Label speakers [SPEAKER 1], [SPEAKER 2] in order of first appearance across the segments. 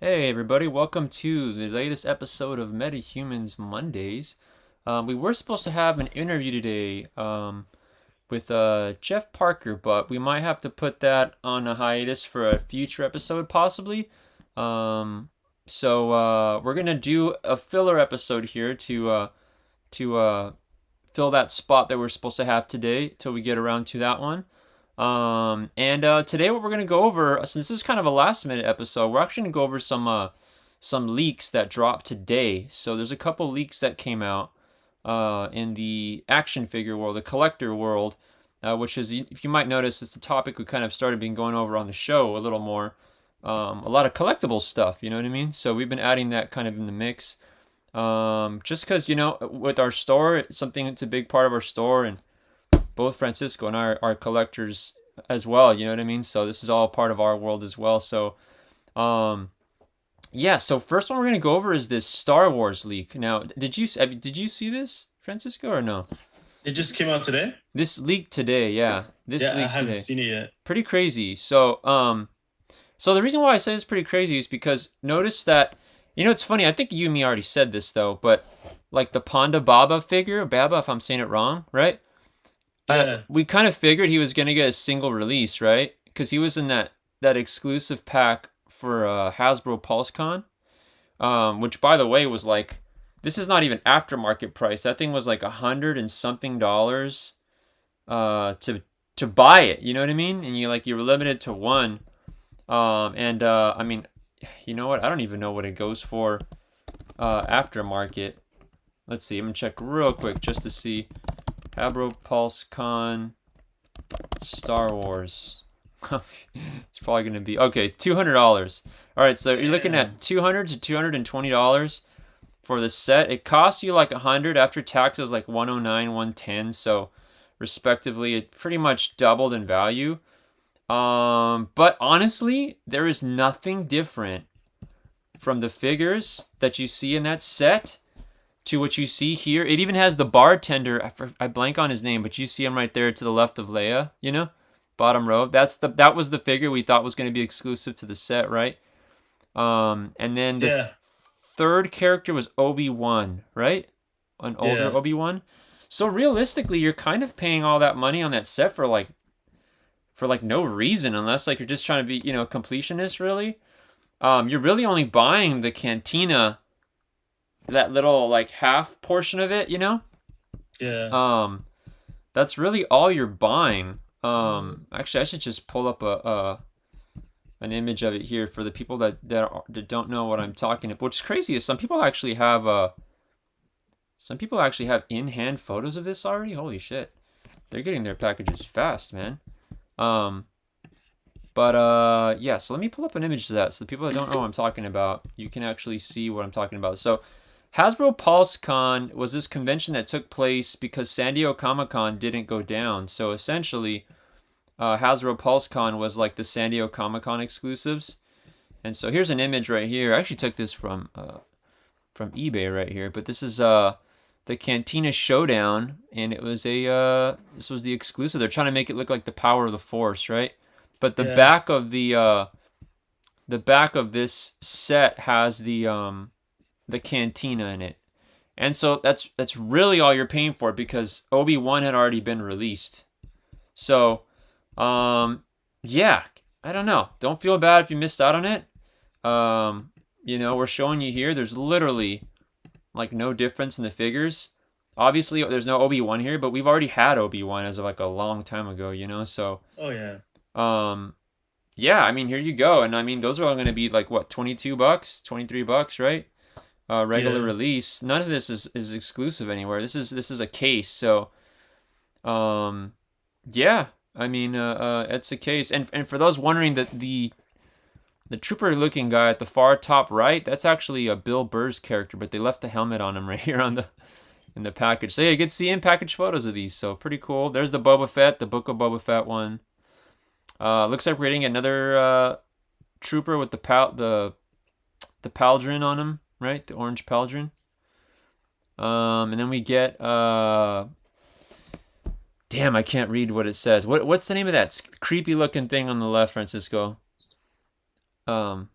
[SPEAKER 1] Hey everybody, welcome to the latest episode of Metahumans Mondays. We were supposed to have an interview today with Jeff Parker, but we might have to put that on a hiatus for a future episode, possibly. So we're gonna do a filler episode here to fill that spot that we're supposed to have today till we get around to that one. And today what we're gonna go over, since this is kind of a last minute episode, we're actually gonna go over some leaks that dropped today. So there's a couple leaks that came out in the action figure world, the collector world, which is, if you might notice, it's a topic we kind of started being going over on the show a little more. A lot of collectible stuff, you know what I mean? So we've been adding that kind of in the mix. Just because, with our store, it's something that's a big part of our store, and both Francisco and I are collectors as well, you know what I mean? So this is all part of our world as well. So, um, yeah. So first one we're gonna go over is this Star Wars leak. Now, did you see this, Francisco, or no?
[SPEAKER 2] It just came out today?
[SPEAKER 1] This leak today, yeah. This
[SPEAKER 2] Yeah, I
[SPEAKER 1] leak
[SPEAKER 2] haven't
[SPEAKER 1] today.
[SPEAKER 2] seen it yet.
[SPEAKER 1] Pretty crazy. So the reason why I say it's pretty crazy is because notice that, it's funny. I think you and me already said this though, but like the Panda Baba figure, Baba, if I'm saying it wrong, right?
[SPEAKER 2] Yeah,
[SPEAKER 1] We kind of figured he was gonna get a single release, right? Because he was in that exclusive pack for Hasbro PulseCon, which by the way was like, this is not even aftermarket price. That thing was like $100 and something to buy it. You know what I mean? And you were limited to one. And I mean, you know what? I don't even know what it goes for aftermarket. Let's see. I'm gonna check real quick just to see. Hasbro PulseCon Star Wars. It's probably going to be okay. $200. All right, so you're looking
[SPEAKER 2] damn.
[SPEAKER 1] at $200 to $220 for the set. It costs you like 100 after taxes, like 109, 110. So respectively, it pretty much doubled in value. But honestly, there is nothing different from the figures that you see in that set to what you see here. It even has the bartender. I blank on his name, but you see him right there to the left of Leia. Bottom row. That was the figure we thought was going to be exclusive to the set, right? And then the
[SPEAKER 2] Yeah,
[SPEAKER 1] third character was Obi-Wan, right? An older
[SPEAKER 2] yeah.
[SPEAKER 1] Obi-Wan. So realistically, you're kind of paying all that money on that set for like no reason, unless like you're just trying to be completionist, really. You're really only buying the cantina, that little like half portion of it.
[SPEAKER 2] Yeah.
[SPEAKER 1] Um, that's really all you're buying. Actually, I should just pull up a an image of it here for the people that don't know what I'm talking about. What's crazy is some people actually have in-hand photos of this already. Holy shit, they're getting their packages fast, man. Um, but yeah. So let me pull up an image of that, so the people that don't know what I'm talking about, you can actually see what I'm talking about. So Hasbro PulseCon was this convention that took place because San Diego Comic-Con didn't go down. So essentially, Hasbro PulseCon was like the San Diego Comic-Con exclusives. And so here's an image right here. I actually took this from eBay right here, but this is the Cantina Showdown, and it was this was the exclusive. They're trying to make it look like the Power of the Force, right? But the
[SPEAKER 2] Yeah.
[SPEAKER 1] back of this set has the cantina in it. And so that's really all you're paying for, because Obi-Wan had already been released. So, yeah, I don't know. Don't feel bad if you missed out on it. We're showing you here. There's literally like no difference in the figures. Obviously, there's no Obi-Wan here, but we've already had Obi-Wan as of like a long time ago. So,
[SPEAKER 2] Oh, yeah.
[SPEAKER 1] um, yeah, I mean, here you go. And I mean, those are all going to be like what, $22, $23, right? Regular
[SPEAKER 2] Yeah.
[SPEAKER 1] release. None of this is exclusive anywhere. This is a case. So, um, yeah, I mean, it's a case. And for those wondering, that the trooper looking guy at the far top right, that's actually a Bill Burr's character, but they left the helmet on him right here on the in the package. So yeah, you get to see in package photos of these. So pretty cool. There's the Boba Fett, the Book of Boba Fett one. Looks like we're getting another trooper with the pauldron on him, right? The orange pauldron. And then we get damn, I can't read what it says. What's the name of that creepy looking thing on the left, Francisco? Um,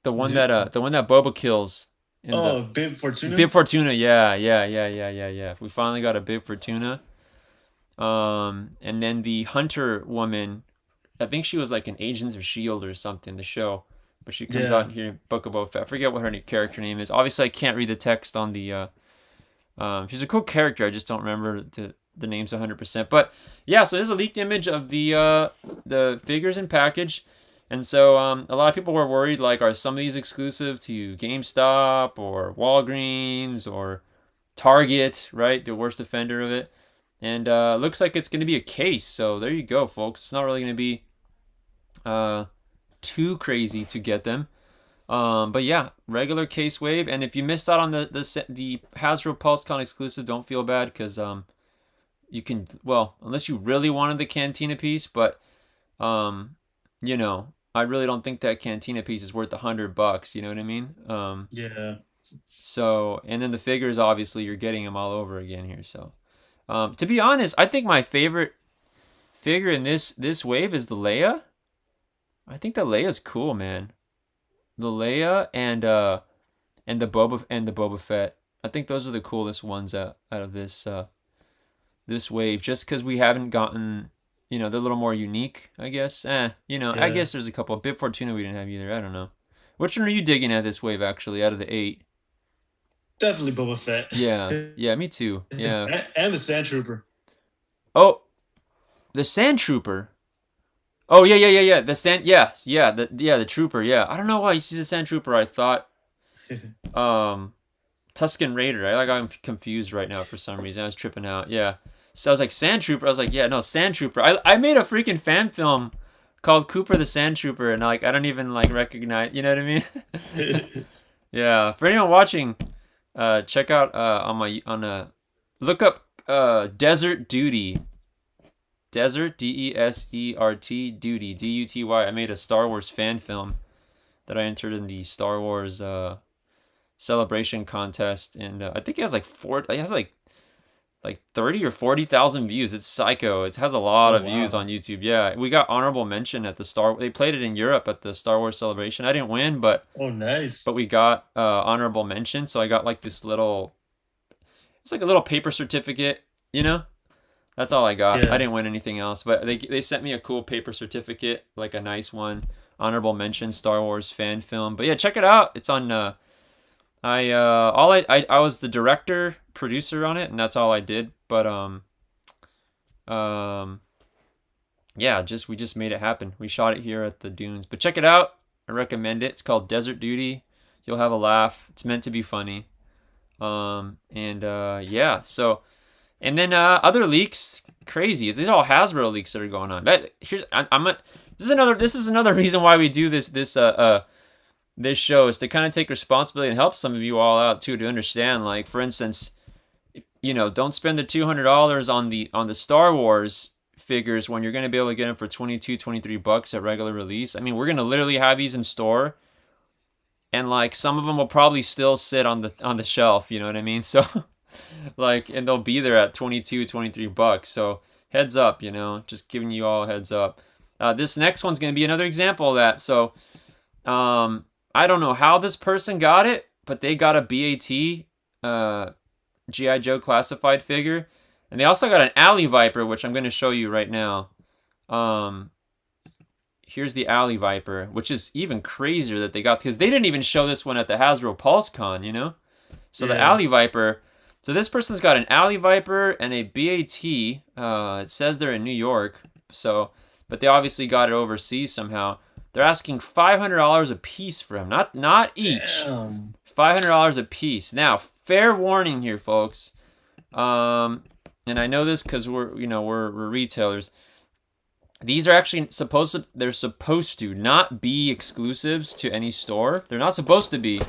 [SPEAKER 1] the one that Boba kills in the
[SPEAKER 2] Oh, Bib Fortuna.
[SPEAKER 1] Bib Fortuna. Yeah, yeah, yeah, yeah, yeah, yeah. We finally got a Bib Fortuna. And then the Hunter woman, I think she was like an Agents of Shield or something. The show, but she comes out
[SPEAKER 2] Yeah.
[SPEAKER 1] in here in Book of Boba Fett. I forget what her character name is. Obviously, I can't read the text on the. She's a cool character. I just don't remember the names 100%. But yeah, so there's a leaked image of the figures and package. And so a lot of people were worried, like, are some of these exclusive to GameStop or Walgreens or Target, right? The worst offender of it. And looks like it's going to be a case. So there you go, folks. It's not really going to be uh, too crazy to get them. But yeah, regular case wave. And if you missed out on the Hasbro PulseCon exclusive, don't feel bad because you can, well, unless you really wanted the Cantina piece, but um, you know, I really don't think that Cantina piece is worth $100. You know what I mean?
[SPEAKER 2] Yeah.
[SPEAKER 1] So and then the figures, obviously, you're getting them all over again here. So to be honest, I think my favorite figure in this wave is the Leia. I think the Leia's cool, man. The Leia and the Boba Fett. I think those are the coolest ones out of this wave. Just because we haven't gotten, they're a little more unique, I guess. I
[SPEAKER 2] Yeah.
[SPEAKER 1] guess there's a couple. Bib Fortuna we didn't have either. I don't know. Which one are you digging at this wave actually? Out of the eight?
[SPEAKER 2] Definitely Boba Fett.
[SPEAKER 1] Yeah, yeah, me too. Yeah.
[SPEAKER 2] And the Sand Trooper.
[SPEAKER 1] Oh, the Sand Trooper. Oh yeah, yeah, yeah, yeah. The sand, yes, yeah, the trooper, yeah. I don't know why you see the Sand Trooper. I thought um Tusken Raider. I got confused right now for some reason. I was tripping out. Yeah. So I was like Sand Trooper. I was like, yeah, no, Sand Trooper. I made a freaking fan film called Cooper the Sand Trooper, and like I don't even like recognize. You know what I mean? Yeah. For anyone watching, check out look up Desert Duty. Desert Desert Duty Duty. I made a Star Wars fan film that I entered in the Star Wars celebration contest, and I think it has like it has like 30 or 40,000 views. It's psycho. It has a lot
[SPEAKER 2] Oh
[SPEAKER 1] of views
[SPEAKER 2] wow.
[SPEAKER 1] on YouTube. Yeah, we got honorable mention at the They played it in Europe at the Star Wars celebration. I didn't win,
[SPEAKER 2] Oh
[SPEAKER 1] but
[SPEAKER 2] nice.
[SPEAKER 1] we got honorable mention. So I got like this little. It's like a little paper certificate, you know. That's all I got. I
[SPEAKER 2] Yeah.
[SPEAKER 1] didn't win anything else, but they sent me a cool paper certificate, like a nice one. Honorable mention Star Wars fan film. But yeah, check it out. It's on I was the director, producer on it, and that's all I did. But um yeah, we just made it happen. We shot it here at the dunes. But check it out. I recommend it. It's called Desert Duty. You'll have a laugh. It's meant to be funny. And yeah, so and then other leaks, crazy. These are all Hasbro leaks that are going on. This is another reason why we do this show is to kind of take responsibility and help some of you all out too to understand. Like for instance, don't spend the $200 on the Star Wars figures when you're going to be able to get them for 22, $23 at regular release. I mean, we're going to literally have these in store, and like some of them will probably still sit on the shelf. You know what I mean? So like, and they'll be there at 22, $23. So heads up, just giving you all a heads up. This next one's going to be another example of that. So I don't know how this person got it, but they got a BAT GI Joe classified figure, and they also got an Alley Viper, which I'm going to show you right now. Here's the Alley Viper, which is even crazier that they got, because they didn't even show this one at the Hasbro PulseCon, So the
[SPEAKER 2] Yeah.
[SPEAKER 1] Alley Viper. So this person's got an Alley Viper and a BAT. It says they're in New York, but they obviously got it overseas somehow. They're asking $500 a piece for him, not each.
[SPEAKER 2] Damn.
[SPEAKER 1] $500 a piece. Now, fair warning here, folks. And I know this because we're retailers. These are actually supposed to not be exclusives to any store. They're not supposed to be.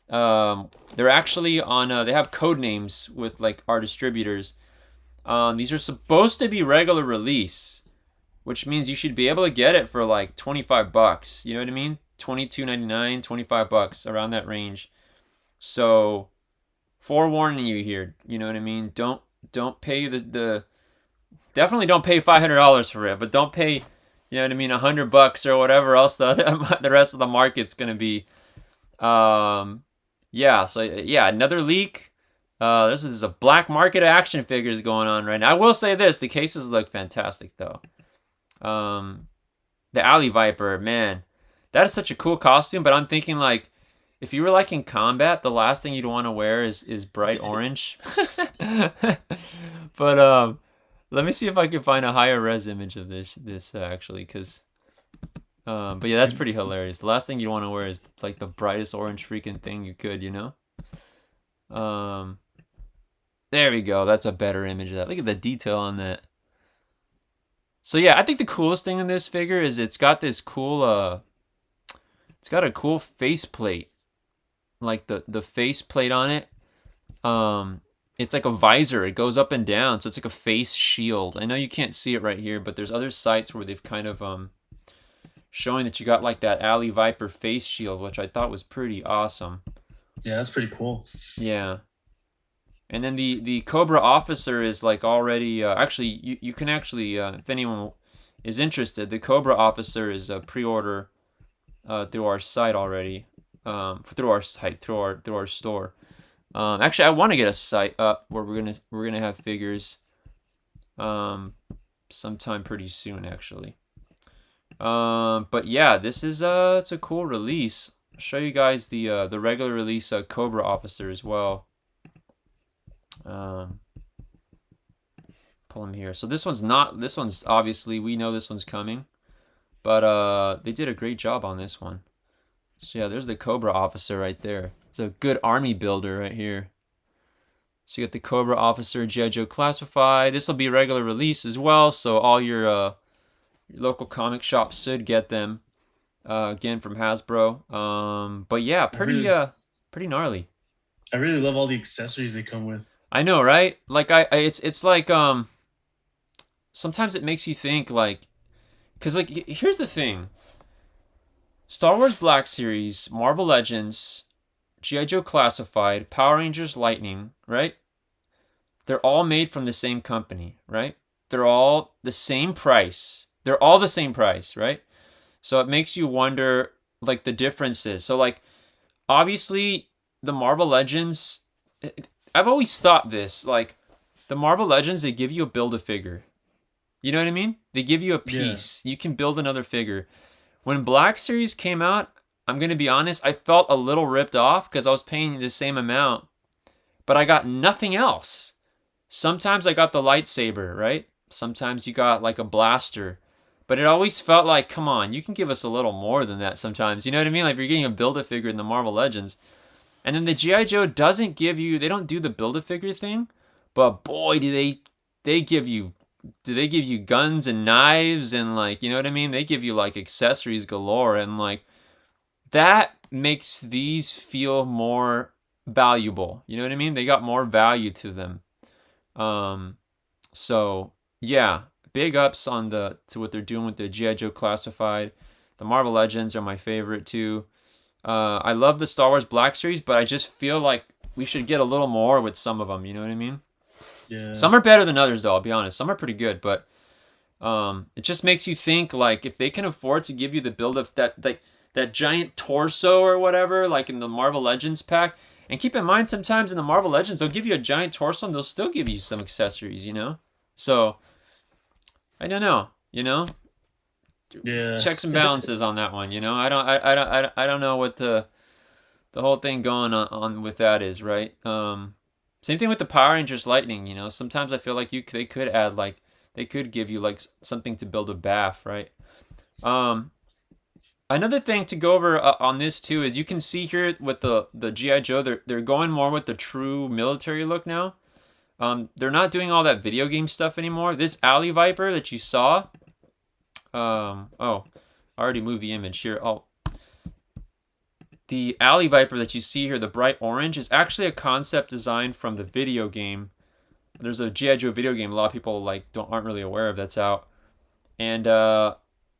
[SPEAKER 1] They're actually on. They have code names with like our distributors. These are supposed to be regular release, which means you should be able to get it for like $25. You know what I mean? $22.99, $25 around that range. So, forewarning you here. You know what I mean? Don't pay the definitely don't pay $500 for it, but don't pay, you know what I mean, $100 or whatever else the rest of the market's gonna be. Um, yeah, so yeah, another leak. There's a black market of action figures going on right now. I will say this: the cases look fantastic, though. Um, the Alley Viper, man, that is such a cool costume. But I'm thinking like, if you were like in combat, the last thing you'd want to wear is bright orange. But let me see if I can find a higher res image of this actually, because but yeah, that's pretty hilarious. The last thing you want to wear is like the brightest orange freaking thing you could, you know? Um, there we go. That's a better image of that. Look at the detail on that. So yeah, I think the coolest thing in this figure is it's got this cool it's got a cool faceplate. Like the faceplate on it. It's like a visor. It goes up and down, so it's like a face shield. I know you can't see it right here, but there's other sites where they've kind of showing that you got like that Alley Viper face shield, which I thought was pretty awesome.
[SPEAKER 2] Yeah, that's pretty cool.
[SPEAKER 1] Yeah. And then the Cobra officer is like already actually you can actually if anyone is interested, the Cobra officer is a pre-order through our site already. Through our site, through our store. Actually, I want to get a site up where we're gonna have figures sometime pretty soon actually. But yeah, this is it's a cool release. I'll show you guys the regular release Cobra officer as well. Pull him here. So this one's obviously we know this one's coming, but they did a great job on this one. So yeah, there's the Cobra officer right there. It's a good army builder right here. So you got the Cobra officer G.I. Joe classified. This will be regular release as well, so all your local comic shops should get them. Again from Hasbro. But yeah, pretty gnarly.
[SPEAKER 2] I really love all the accessories they come with.
[SPEAKER 1] I know, right? Like it's like sometimes it makes you think like, cause like here's the thing: Star Wars Black Series, Marvel Legends, G.I. Joe Classified, Power Rangers Lightning, right? They're all made from the same company, right? They're all the same price. They're all the same price, right? So it makes you wonder like the differences. So like obviously the Marvel Legends, I've always thought this, like the Marvel Legends, they give you a build a figure. You know what I mean? They give you a
[SPEAKER 2] Yeah.
[SPEAKER 1] piece. You can build another figure. When Black Series came out, I'm going to be honest, I felt a little ripped off because I was paying the same amount, but I got nothing else. Sometimes I got the lightsaber, right? Sometimes you got like a blaster. But it always felt like, come on, you can give us a little more than that sometimes. You know what I mean? Like if you're getting a Build-A-Figure in the Marvel Legends. And then the G.I. Joe doesn't give you, they don't do the Build-A-Figure thing. But boy, they give you, do they give you guns and knives and like, you know what I mean? They give you like accessories galore. And like, that makes these feel more valuable. You know what I mean? They got more value to them. Um, so yeah, big ups on the to what they're doing with the GI Joe Classified. The Marvel Legends are my favorite too. I love the Star Wars Black Series, but I just feel like we should get a little more with some of them. You know what I mean?
[SPEAKER 2] Yeah.
[SPEAKER 1] Some are better than others, though. I'll be honest. Some are pretty good, but it just makes you think like if they can afford to give you the build of that giant torso or whatever, like in the Marvel Legends pack. And keep in mind, sometimes in the Marvel Legends, they'll give you a giant torso and they'll still give you some accessories, you know? So, I don't know, you know?
[SPEAKER 2] Yeah.
[SPEAKER 1] Checks and balances on that one, you know? I don't know what the whole thing going on with that is, right? Same thing with the Power Rangers Lightning, you know? Sometimes I feel like they could add, like, they could give you, like, something to build a bath, right? Another thing to go over on this too is you can see here with the GI Joe, they're going more with the true military look now. They're not doing all that video game stuff anymore. This Alley Viper that you saw, oh, I already moved the image here. Oh, the Alley Viper that you see here, the bright orange, is actually a concept design from the video game. There's a GI Joe video game a lot of people like aren't really aware of that's out, and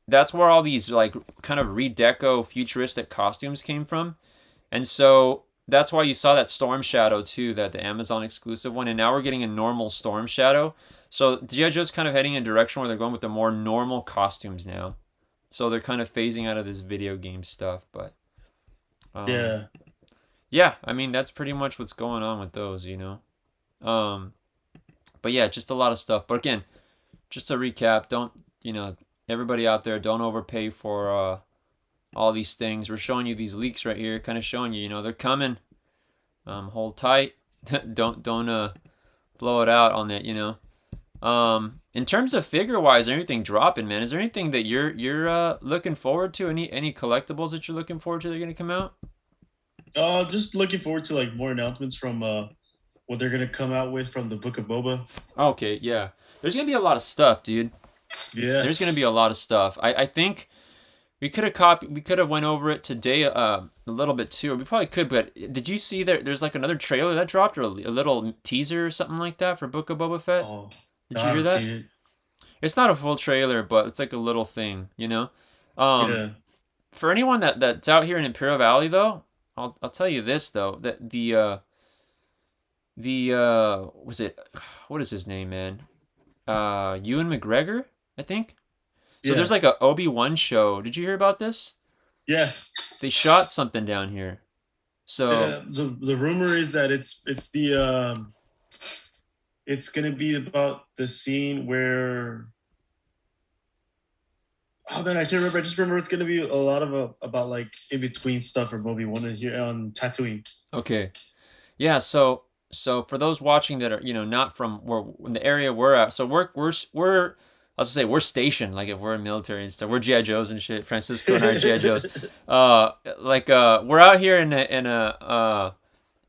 [SPEAKER 1] that's where all these like kind of redeco futuristic costumes came from. And so that's why you saw that Storm Shadow too, that the Amazon exclusive one, and now we're getting a normal Storm Shadow. So G.I. Joe's kind of heading in a direction where they're going with the more normal costumes now. So they're kind of phasing out of this video game stuff, but Um,
[SPEAKER 2] Yeah.
[SPEAKER 1] yeah, I mean that's pretty much what's going on with those, you know. Um, but yeah, just a lot of stuff. But again, just to recap, don't you know everybody out there, don't overpay for all these things. We're showing you these leaks right here, kind of showing you, you know, they're coming. Hold tight. don't blow it out on that, you know. In terms of figure wise, anything dropping, man? Is there anything that you're looking forward to? Any collectibles that you're looking forward to that are gonna come out?
[SPEAKER 2] Just looking forward to like more announcements from what they're gonna come out with from the Book of Boba.
[SPEAKER 1] Okay, yeah. There's gonna be a lot of stuff, dude.
[SPEAKER 2] Yeah.
[SPEAKER 1] There's gonna be a lot of stuff. I think we could have went over it today a little bit too. We probably could, but did you see there's like another trailer that dropped or a little teaser or something like that for Book of Boba Fett?
[SPEAKER 2] Oh,
[SPEAKER 1] Did
[SPEAKER 2] no, I
[SPEAKER 1] you hear
[SPEAKER 2] haven't
[SPEAKER 1] that?
[SPEAKER 2] seen it.
[SPEAKER 1] It's not a full trailer, but it's like a little thing, you know? Um,
[SPEAKER 2] Yeah.
[SPEAKER 1] for anyone that's out here in Imperial Valley though, I'll tell you this though, that was it what is his name, man? Ewan McGregor, I think. So there's
[SPEAKER 2] Yeah.
[SPEAKER 1] like a Obi-Wan show. Did you hear about this?
[SPEAKER 2] Yeah.
[SPEAKER 1] They shot something down here. So,
[SPEAKER 2] The rumor is that it's gonna be about the scene where, oh man, I can't remember. I just remember it's gonna be a lot of about like in between stuff for Obi-Wan here on Tatooine.
[SPEAKER 1] okay. Yeah, so for those watching that are, you know, not from where in the area we're at. So we're I was gonna say we're stationed like if we're in military and stuff. We're GI Joes and shit. Francisco and I are GI Joes. We're out here in a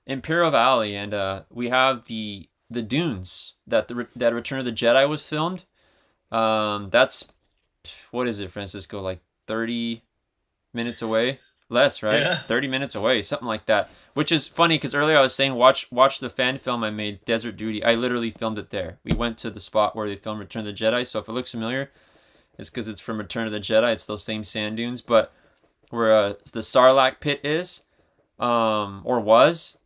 [SPEAKER 1] Imperial Valley, and we have the dunes that Return of the Jedi was filmed. That's what is it, Francisco? Like 30 minutes away, less, right?
[SPEAKER 2] Yeah.
[SPEAKER 1] 30 minutes away, something like that. Which is funny because earlier I was saying watch the fan film I made, Desert Duty. I literally filmed it there. We went to the spot where they filmed Return of the Jedi. So if it looks familiar, it's because it's from Return of the Jedi. It's those same sand dunes, but where the Sarlacc pit is, or was.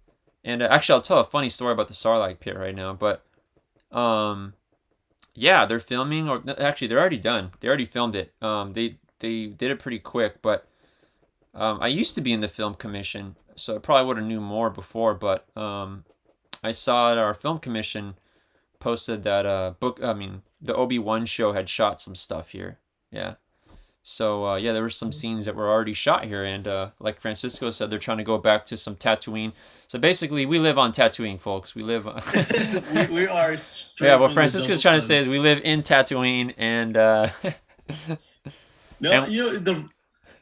[SPEAKER 1] And actually, I'll tell a funny story about the Sarlacc pit right now. But yeah, they're filming, or actually, they're already done. They already filmed it. They did it pretty quick, but I used to be in the film commission, so I probably would have knew more before. But I saw our film commission posted that the Obi-Wan show had shot some stuff here. Yeah. So yeah, there were some scenes that were already shot here, and like Francisco said, they're trying to go back to some Tatooine. So basically, we live on Tatooine, folks. We live.
[SPEAKER 2] We are
[SPEAKER 1] Yeah,
[SPEAKER 2] straight
[SPEAKER 1] what
[SPEAKER 2] from the
[SPEAKER 1] Francisco's
[SPEAKER 2] double
[SPEAKER 1] trying to say is
[SPEAKER 2] suns.
[SPEAKER 1] we live in Tatooine, and
[SPEAKER 2] No,
[SPEAKER 1] and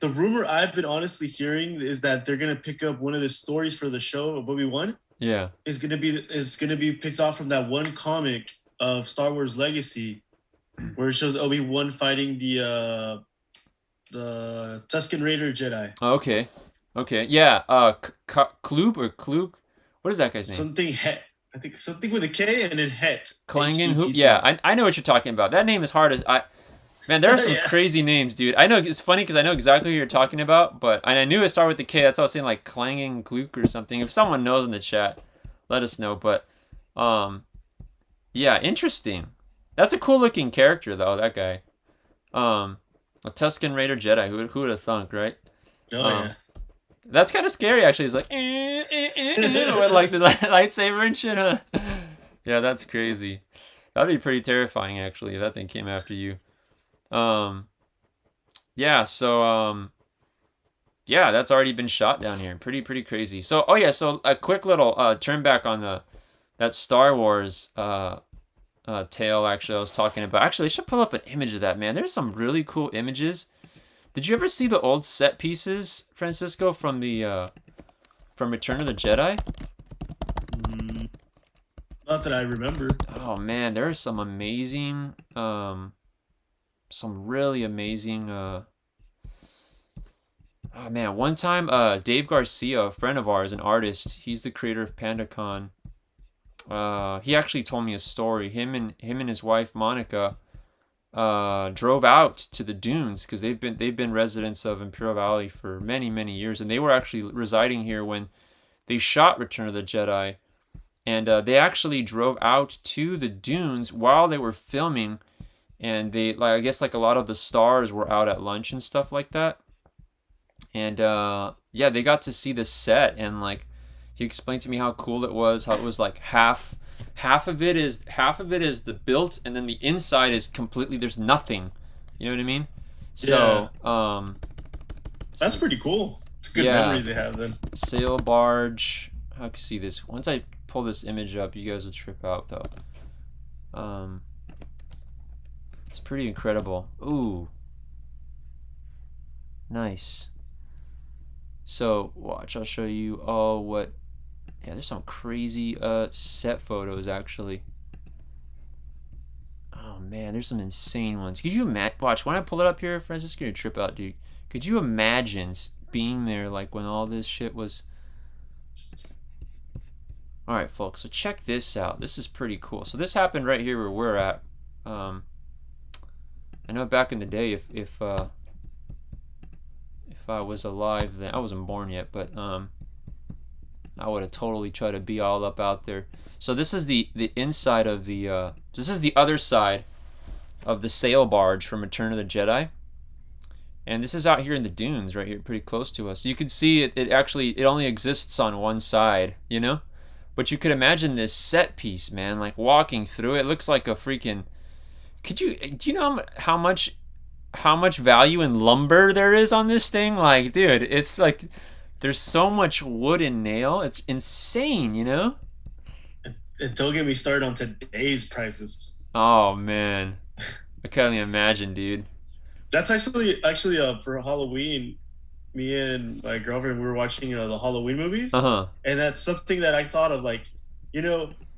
[SPEAKER 2] the rumor I've been honestly hearing is that they're gonna pick up one of the stories for the show of Obi-Wan
[SPEAKER 1] yeah.
[SPEAKER 2] is gonna be picked off from that one comic of Star Wars Legacy where it shows Obi-Wan fighting the Tusken Raider Jedi.
[SPEAKER 1] Oh, okay. Okay. Yeah. Klub or Klug? What is that guy's name?
[SPEAKER 2] Something Het. I think something with a K and then Het.
[SPEAKER 1] Klangen? Who? Yeah,
[SPEAKER 2] Hett.
[SPEAKER 1] I know what you're talking about. That name is hard as I. Man, there are some
[SPEAKER 2] Yeah.
[SPEAKER 1] crazy names, dude. I know it's funny because I know exactly who you're talking about, but and I knew it started with the K. That's why I was saying like clanging Gluk or something. If someone knows in the chat, let us know. But um, yeah, interesting. That's a cool looking character though. That guy. Um, a Tusken Raider Jedi. Who would have thunk, right?
[SPEAKER 2] Oh
[SPEAKER 1] Um, that's kind of scary actually. He's like with like the lightsaber and shit. Huh? Yeah, that's crazy. That'd be pretty terrifying actually if that thing came after you. Um, yeah, so yeah, that's already been shot down here. Pretty crazy. So oh yeah, so a quick little turn back on the that Star Wars tale actually I was talking about. Actually, I should pull up an image of that, man. There's some really cool images. Did you ever see the old set pieces, Francisco, from the from Return of the Jedi?
[SPEAKER 2] yeah. Not that I remember.
[SPEAKER 1] Oh man, there are some really amazing oh man, one time Dave Garcia, a friend of ours, an artist, he's the creator of PandaCon. He actually told me a story. Him and his wife Monica drove out to the dunes because they've been residents of Imperial Valley for many years, and they were actually residing here when they shot Return of the Jedi, and they actually drove out to the dunes while they were filming, and they like I guess like a lot of the stars were out at lunch and stuff like that, And yeah, they got to see the set, and like he explained to me how cool it was, how it was like half of it is the built, and then the inside is completely, there's nothing. You know what I mean?
[SPEAKER 2] Yeah,
[SPEAKER 1] So
[SPEAKER 2] that's pretty cool. It's good
[SPEAKER 1] yeah,
[SPEAKER 2] memories they have then.
[SPEAKER 1] sail barge. How can you see this? Once I pull this image up, you guys will trip out though. It's pretty incredible. Ooh, nice. So watch, I'll show you all what. Yeah, there's some crazy set photos actually. Oh man, there's some insane ones. Could you watch when I pull it up here, Francis? Gonna trip out, dude. Could you imagine being there like when all this shit was? All right, folks. So check this out. This is pretty cool. So this happened right here where we're at. I know back in the day, if I was alive then, I wasn't born yet, but I would have totally tried to be all up out there. So this is the inside of the this is the other side of the sail barge from Return of the Jedi, and this is out here in the dunes right here, pretty close to us. You can see it. It actually it only exists on one side, you know, but you could imagine this set piece, man. Like walking through it, looks like a freaking. Do you know how much value in lumber there is on this thing? Like, dude, it's like there's so much wood and nail. It's insane, you know?
[SPEAKER 2] And don't get me started on today's prices.
[SPEAKER 1] Oh man. I can't even imagine, dude.
[SPEAKER 2] That's actually for Halloween, me and my girlfriend we were watching the Halloween movies,
[SPEAKER 1] Uh-huh.
[SPEAKER 2] and that's something that I thought of. Like,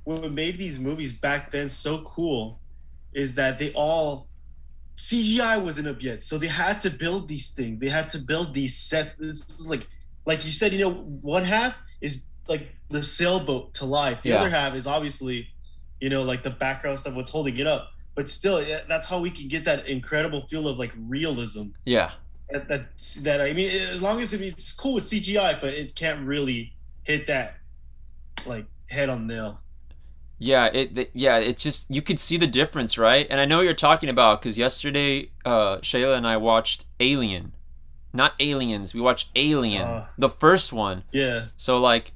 [SPEAKER 2] what made these movies back then so cool is that they all CGI wasn't up yet, so they had to build these things. They had to build these sets. This is like you said. One half is like the sailboat to life. The
[SPEAKER 1] Yeah.
[SPEAKER 2] other half is obviously, like the background stuff, what's holding it up. But still, that's how we can get that incredible feel of like realism.
[SPEAKER 1] Yeah.
[SPEAKER 2] That I mean, as long as it's cool with CGI, but it can't really hit that like head on nail.
[SPEAKER 1] Yeah, it's just you could see the difference, right? And I know what you're talking about because yesterday Shayla and I watched Alien. Not Aliens. We watched Alien, the first one.
[SPEAKER 2] Yeah.
[SPEAKER 1] So like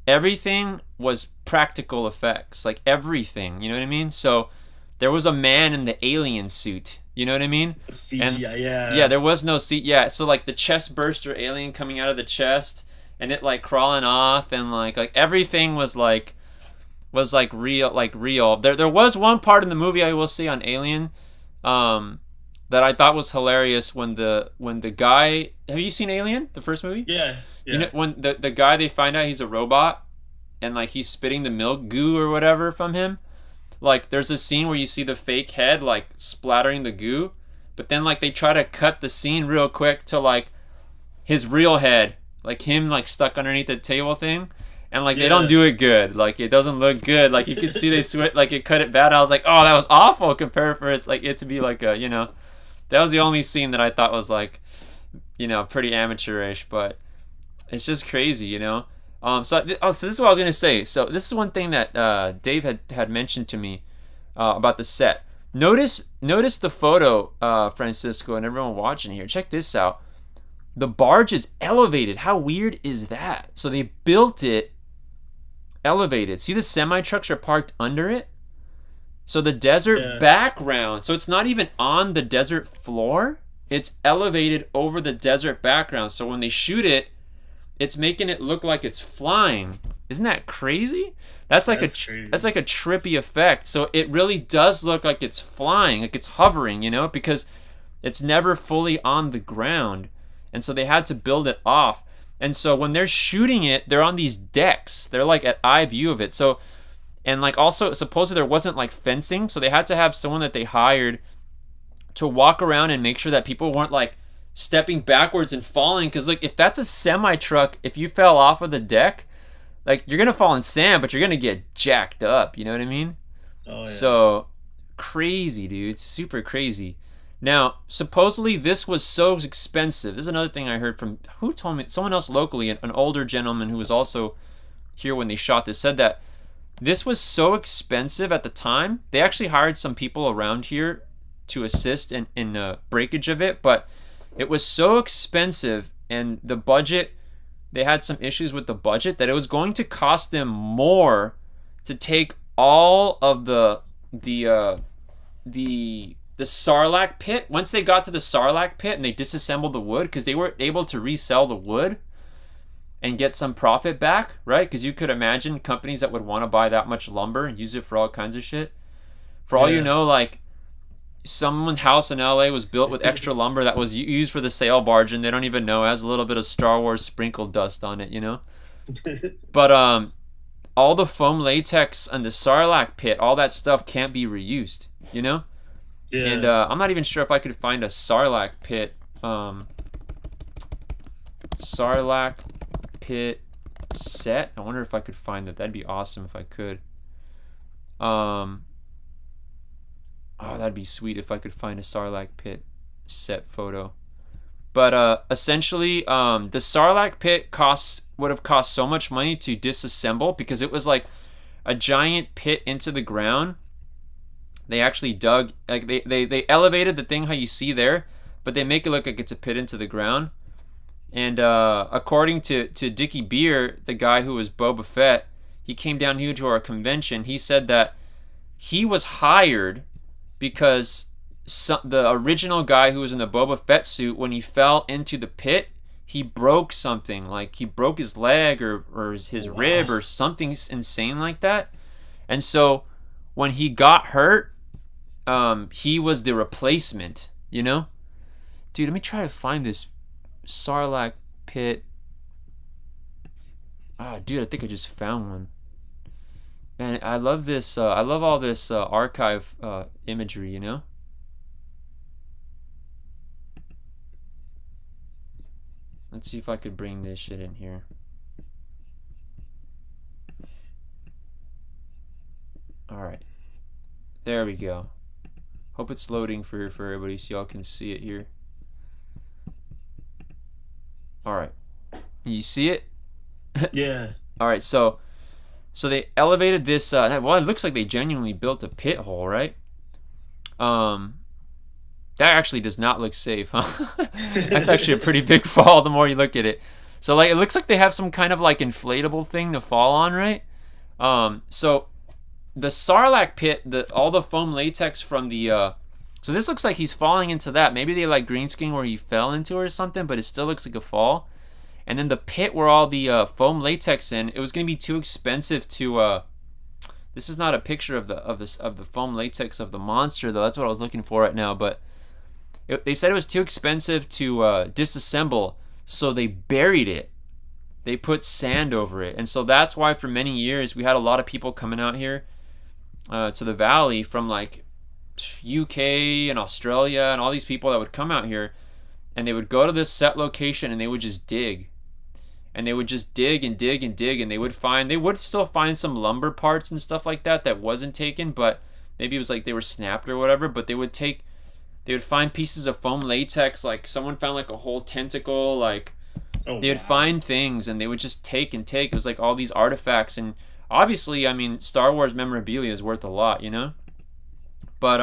[SPEAKER 1] everything was practical effects, like everything, you know what I mean? So there was a man in the alien suit, you know what I mean?
[SPEAKER 2] CGI,
[SPEAKER 1] And
[SPEAKER 2] yeah.
[SPEAKER 1] yeah, there was no seat. Yeah, so like the chest burster alien coming out of the chest and it like crawling off and like everything was like real. There was one part in the movie I will say on Alien that I thought was hilarious when the guy, have you seen Alien, the first movie?
[SPEAKER 2] Yeah.
[SPEAKER 1] You know when the guy, they find out he's a robot and like he's spitting the milk goo or whatever from him. Like there's a scene where you see the fake head like splattering the goo, but then like they try to cut the scene real quick to like his real head, like him like stuck underneath the table thing. And like they don't do it good. Like it doesn't look good. Like you can see they like it cut it bad. I was like, oh, that was awful compared for it to be like a, that was the only scene that I thought was like, pretty amateurish, but it's just crazy. So this is what I was gonna say. So this is one thing that Dave had mentioned to me about the set. Notice the photo, Francisco, and everyone watching here. Check this out. The barge is elevated. How weird is that? So they built it elevated. See, the semi trucks are parked under it. So the desert background. So it's not even on the desert floor. It's elevated over the desert background. So when they shoot it, it's making it look like it's flying. Isn't that crazy? That's like
[SPEAKER 2] crazy.
[SPEAKER 1] That's like a trippy effect. So it really does look like it's flying, like it's hovering, because it's never fully on the ground. And so they had to build it off. And so when they're shooting it, they're on these decks. They're like at eye view of it. So, and like also supposedly there wasn't like fencing. So they had to have someone that they hired to walk around and make sure that people weren't like stepping backwards and falling. Cause like if that's a semi truck, if you fell off of the deck, like you're going to fall in sand, but you're going to get jacked up. You know what I mean?
[SPEAKER 2] Oh, yeah.
[SPEAKER 1] So crazy, dude. Super crazy. Now, supposedly this was so expensive. This is another thing I heard from, who told me? Someone else locally, an older gentleman who was also here when they shot this, said that this was so expensive at the time. They actually hired some people around here to assist in the breakage of it, but it was so expensive and the budget, they had some issues with the budget, that it was going to cost them more to take all of the Sarlacc pit. Once they got to the Sarlacc pit and they disassembled the wood, because they were able to resell the wood and get some profit back, right? Because you could imagine companies that would want to buy that much lumber and use it for all kinds of shit. For all you
[SPEAKER 2] Yeah.
[SPEAKER 1] know, like, someone's house in LA was built with extra lumber that was used for the sail barge, and they don't even know, it has a little bit of Star Wars sprinkled dust on it, you know? But all the foam latex and the Sarlacc pit, all that stuff can't be reused, you know? And
[SPEAKER 2] Yeah.
[SPEAKER 1] I'm not even sure if I could find a Sarlacc pit. Sarlacc pit set. I wonder if I could find that. That'd be awesome if I could. Oh, that'd be sweet if I could find a Sarlacc pit set photo. But essentially, the Sarlacc pit would have cost so much money to disassemble, because it was like a giant pit into the ground. They actually dug, like, they elevated the thing how you see there, but they make it look like it's a pit into the ground. And according to Dickie Beer, the guy who was Boba Fett, he came down here to our convention. He said that he was hired because the original guy who was in the Boba Fett suit, when he fell into the pit, he broke something. Like, he broke his leg or his
[SPEAKER 2] Wow.
[SPEAKER 1] rib or something insane like that. And so when he got hurt, he was the replacement, you know? Dude, let me try to find this Sarlacc pit. Ah, dude, I think I just found one. Man, I love this. I love all this archive imagery, you know? Let's see if I could bring this shit in here. Alright. There we go. Hope it's loading for everybody so y'all can see it here. Alright. You see it?
[SPEAKER 2] Yeah.
[SPEAKER 1] Alright, so they elevated this. Well, it looks like they genuinely built a pit hole, right? That actually does not look safe, huh? That's actually a pretty big fall the more you look at it. So, like, it looks like they have some kind of, like, inflatable thing to fall on, right? So the Sarlacc pit, all the foam latex from the so this looks like he's falling into that. Maybe they like green screen where he fell into or something, but it still looks like a fall. And then the pit where all the foam latex in, it was gonna be too expensive to. This is not a picture of the foam latex of the monster though. That's what I was looking for right now, but they said it was too expensive to disassemble, so they buried it. They put sand over it, and so that's why for many years we had a lot of people coming out here to the valley from like UK and Australia and all these people that would come out here, and they would go to this set location and they would just dig, and they would just dig and dig and dig, and they would still find some lumber parts and stuff like that wasn't taken, but maybe it was like they were snapped or whatever. But they would find pieces of foam latex, like someone found like a whole tentacle, like
[SPEAKER 2] Oh
[SPEAKER 1] they would
[SPEAKER 2] wow.
[SPEAKER 1] find things and they would just take and take. It was like all these artifacts, and obviously, I mean, Star Wars memorabilia is worth a lot, you know. But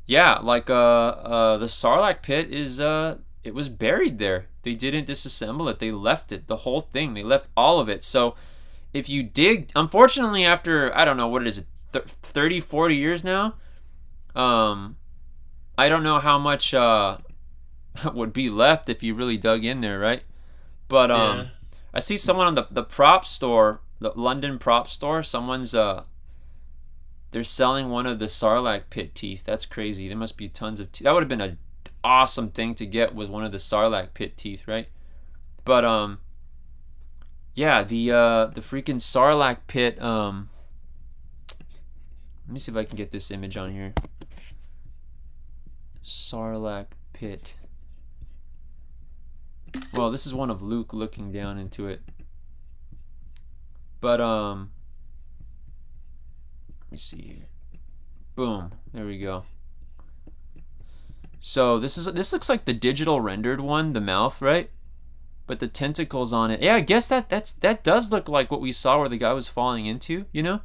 [SPEAKER 1] yeah, like the Sarlacc pit is it was buried there. They didn't disassemble it. They left it, the whole thing. They left all of it. So if you dig, unfortunately, after I don't know what it is, 30, 40 years now, um, I don't know how much would be left if you really dug in there, right? But
[SPEAKER 2] Yeah.
[SPEAKER 1] I see someone on the prop store, the London prop store. Someone's they're selling one of the Sarlacc pit teeth. That's crazy. There must be tons of teeth. That would have been an awesome thing to get, was one of the Sarlacc pit teeth, right? But yeah, the freaking Sarlacc pit. Let me see if I can get this image on here. Sarlacc pit. Well, this is one of Luke looking down into it. But let me see here. Boom. There we go. So this looks like the digital rendered one, the mouth, right? But the tentacles on it. Yeah, I guess that does look like what we saw where the guy was falling into, you know?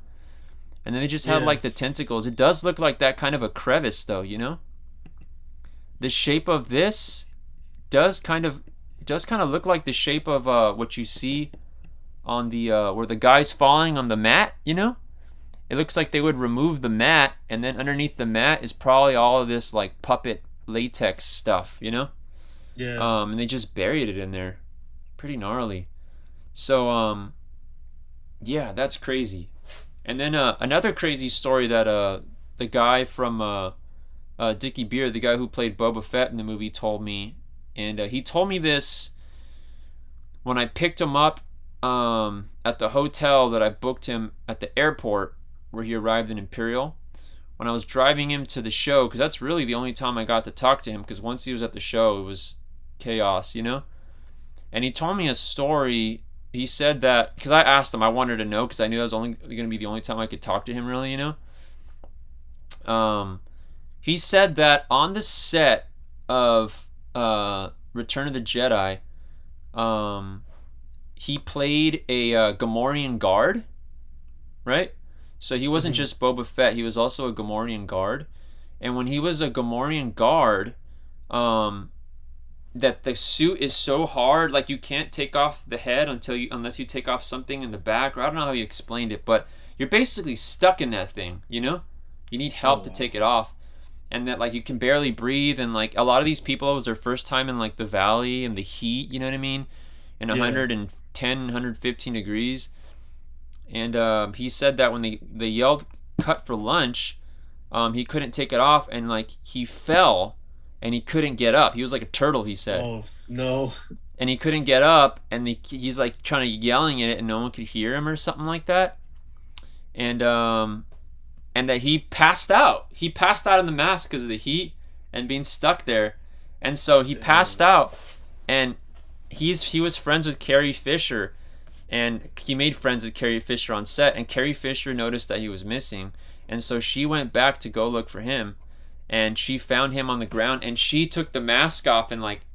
[SPEAKER 1] And then they just had
[SPEAKER 2] Yeah.
[SPEAKER 1] like the tentacles. It does look like that kind of a crevice though, you know? The shape of this does does kind of look like the shape of what you see on the where the guy's falling on the mat. You know, it looks like they would remove the mat, and then underneath the mat is probably all of this like puppet latex stuff. You know,
[SPEAKER 2] Yeah.
[SPEAKER 1] and they just buried it in there. Pretty gnarly. So yeah, that's crazy. And then another crazy story that the guy from Dickie Beard, the guy who played Boba Fett in the movie, told me, and he told me this when I picked him up at the hotel that I booked him at the airport where he arrived in Imperial. When I was driving him to the show, because that's really the only time I got to talk to him, because once he was at the show, it was chaos, you know? And he told me a story. He said that, because I asked him, I wanted to know, because I knew that was only going to be the only time I could talk to him, really, you know? He said that on the set of Return of the Jedi, he played a Gamorrean guard, right? So he wasn't just Boba Fett; he was also a Gamorrean guard. And when he was a Gamorrean guard, that the suit is so hard, like you can't take off the head unless you take off something in the back. Or I don't know how he explained it, but you're basically stuck in that thing. You know, you need help to take it off. And that like you can barely breathe, and like a lot of these people, it was their first time in like the valley and the heat, you know what I mean, in 110 115 degrees. And he said that when they yelled cut for lunch, he couldn't take it off, and like he fell and he couldn't get up. He was like a turtle, he said.
[SPEAKER 2] Oh no.
[SPEAKER 1] And he couldn't get up, and he's like trying to yelling at it and no one could hear him or something like that. And that he passed out. He passed out in the mask because of the heat and being stuck there. And so he passed out, and he was friends with Carrie Fisher, and he made friends with Carrie Fisher on set, and Carrie Fisher noticed that he was missing, and so she went back to go look for him, and she found him on the ground, and she took the mask off and like